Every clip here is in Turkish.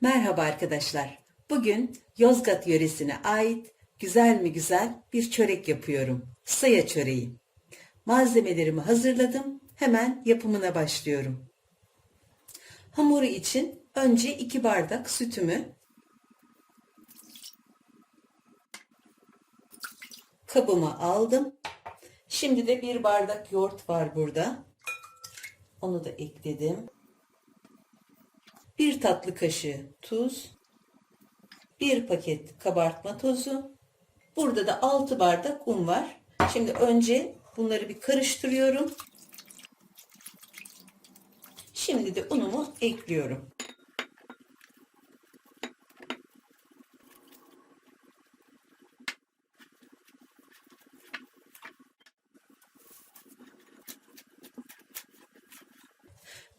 Merhaba arkadaşlar. Bugün Yozgat yöresine ait güzel mi güzel bir çörek yapıyorum. Saya çöreği. Malzemelerimi hazırladım. Hemen yapımına başlıyorum. Hamuru için önce 2 bardak sütümü kabıma aldım. Şimdi de 1 bardak yoğurt var burada. Onu da ekledim. 1 tatlı kaşığı tuz, 1 paket kabartma tozu. Burada da 6 bardak un var. Şimdi önce bunları bir karıştırıyorum. Şimdi de unumu ekliyorum.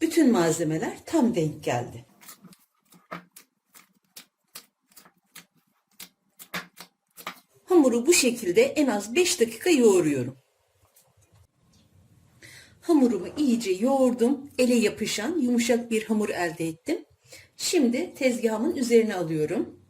Bütün malzemeler tam denk geldi. Hamuru bu şekilde en az 5 dakika yoğuruyorum. Hamurumu iyice yoğurdum. Ele yapışan yumuşak bir hamur elde ettim. Şimdi tezgahımın üzerine alıyorum.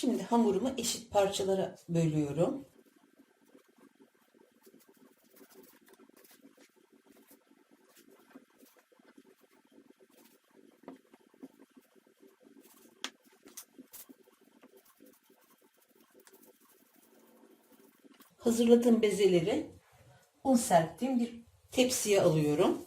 Şimdi hamurumu eşit parçalara bölüyorum. Hazırladığım bezeleri un serptiğim bir tepsiye alıyorum.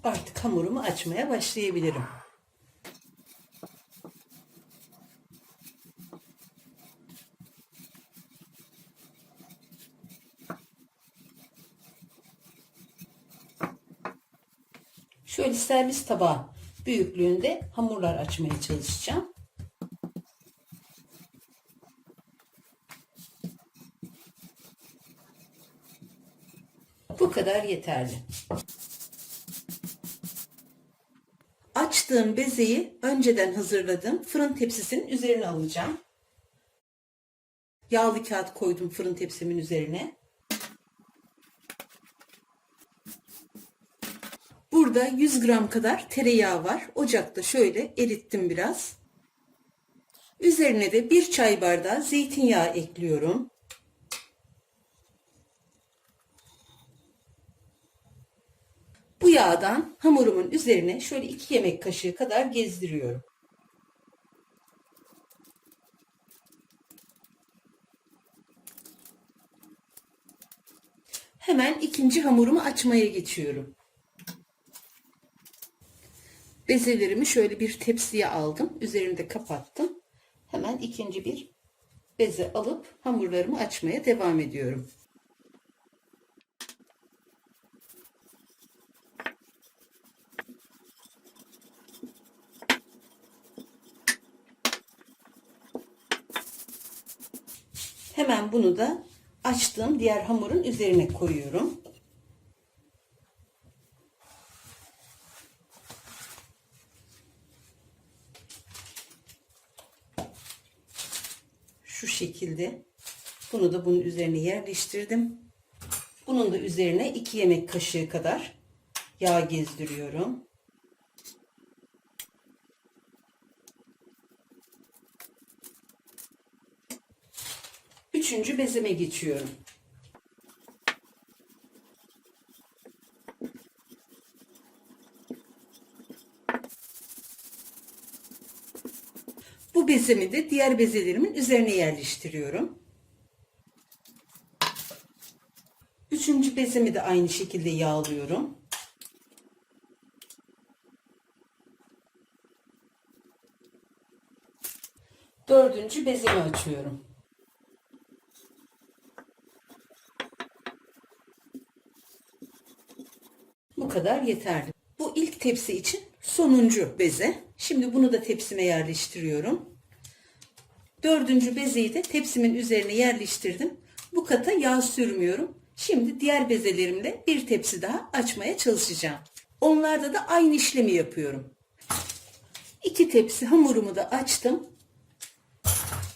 Artık hamurumu açmaya başlayabilirim. Şöyle servis tabağı büyüklüğünde hamurlar açmaya çalışacağım. Bu kadar yeterli. Açtığım bezeyi önceden hazırladığım fırın tepsisinin üzerine alacağım. Yağlı kağıt koydum fırın tepsimin üzerine. Burada 100 gram kadar tereyağı var. Ocakta şöyle erittim biraz. Üzerine de 1 çay bardağı zeytinyağı ekliyorum. Bu yağdan hamurumun üzerine şöyle 2 yemek kaşığı kadar gezdiriyorum. Hemen ikinci hamurumu açmaya geçiyorum. Bezelerimi şöyle bir tepsiye aldım. Üzerini de kapattım. Hemen ikinci bir beze alıp hamurlarımı açmaya devam ediyorum. Hemen bunu da açtığım diğer hamurun üzerine koyuyorum. Şu şekilde bunu da bunun üzerine yerleştirdim. Bunun da üzerine 2 yemek kaşığı kadar yağ gezdiriyorum. Üçüncü bezeme geçiyorum. Bu bezemi de diğer bezelerimin üzerine yerleştiriyorum. Üçüncü bezimi de aynı şekilde yağlıyorum. Dördüncü bezimi açıyorum. Bu kadar yeterli. Bu ilk tepsi için sonuncu beze. Şimdi bunu da tepsime yerleştiriyorum. Dördüncü bezeyi de tepsimin üzerine yerleştirdim. Bu kata yağ sürmüyorum. Şimdi diğer bezelerimle bir tepsi daha açmaya çalışacağım. Onlarda da aynı işlemi yapıyorum. 2 tepsi hamurumu da açtım.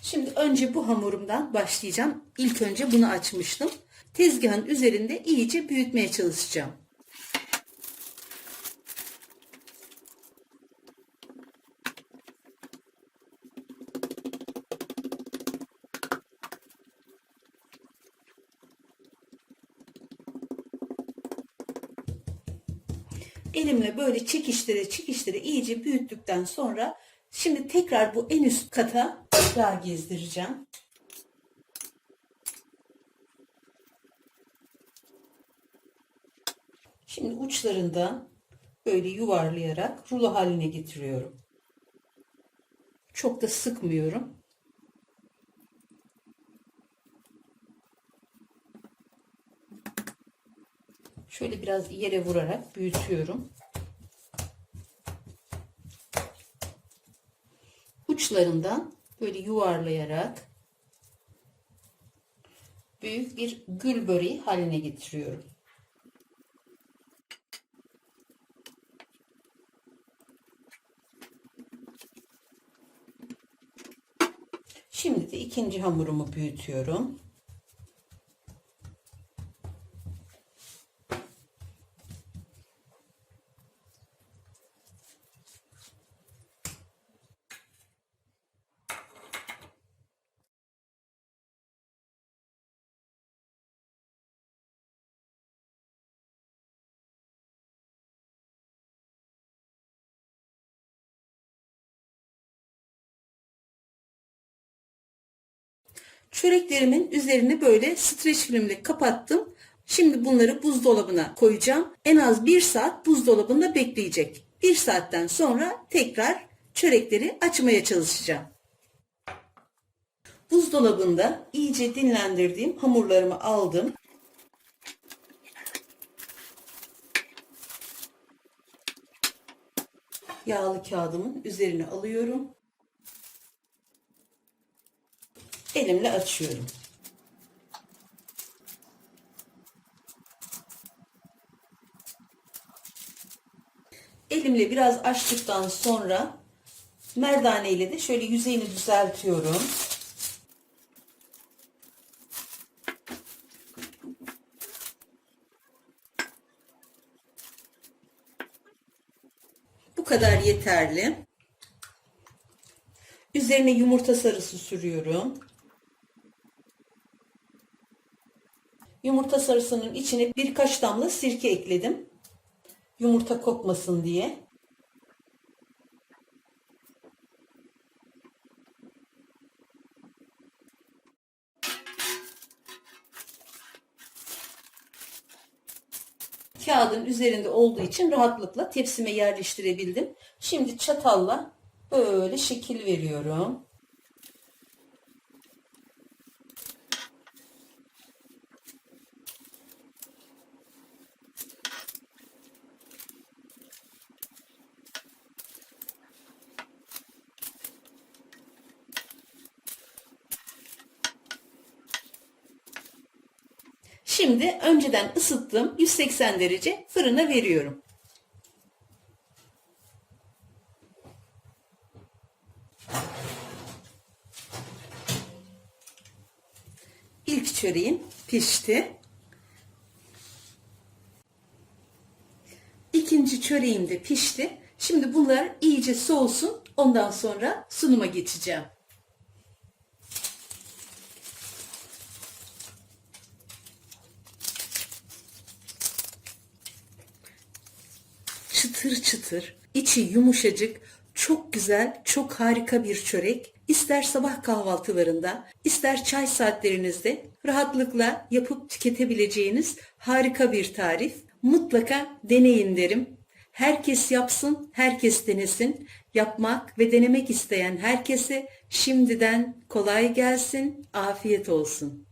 Şimdi önce bu hamurumdan başlayacağım. İlk önce bunu açmıştım. Tezgahın üzerinde iyice büyütmeye çalışacağım. Elimle böyle çekiştire çekiştire iyice büyüttükten sonra şimdi tekrar bu en üst kata yağ gezdireceğim. Şimdi uçlarından böyle yuvarlayarak rulo haline getiriyorum. Çok da sıkmıyorum. Şöyle biraz yere vurarak büyütüyorum. Uçlarından böyle yuvarlayarak büyük bir gül böreği haline getiriyorum. Şimdi de ikinci hamurumu büyütüyorum. Çöreklerimin üzerini böyle streç filmle kapattım. Şimdi bunları buzdolabına koyacağım. En az 1 saat buzdolabında bekleyecek. 1 saatten sonra tekrar çörekleri açmaya çalışacağım. Buzdolabında iyice dinlendirdiğim hamurlarımı aldım. Yağlı kağıdımın üzerine alıyorum. Elimle açıyorum. Elimle biraz açtıktan sonra merdane ile de şöyle yüzeyini düzeltiyorum. Bu kadar yeterli. Üzerine yumurta sarısı sürüyorum. Yumurta sarısının içine birkaç damla sirke ekledim. Yumurta kokmasın diye. Kağıdın üzerinde olduğu için rahatlıkla tepsime yerleştirebildim. Şimdi çatalla böyle şekil veriyorum. Şimdi önceden ısıttığım 180 derece fırına veriyorum. İlk çöreğim pişti. İkinci çöreğim de pişti. Şimdi bunlar iyice soğusun. Ondan sonra sunuma geçeceğim. Çıtır çıtır, içi yumuşacık, Çok güzel, çok harika bir çörek. İster sabah kahvaltılarında, ister çay saatlerinizde rahatlıkla yapıp tüketebileceğiniz harika bir tarif. Mutlaka deneyin derim. Herkes yapsın, herkes denesin. Yapmak ve denemek isteyen herkese şimdiden kolay gelsin, afiyet olsun.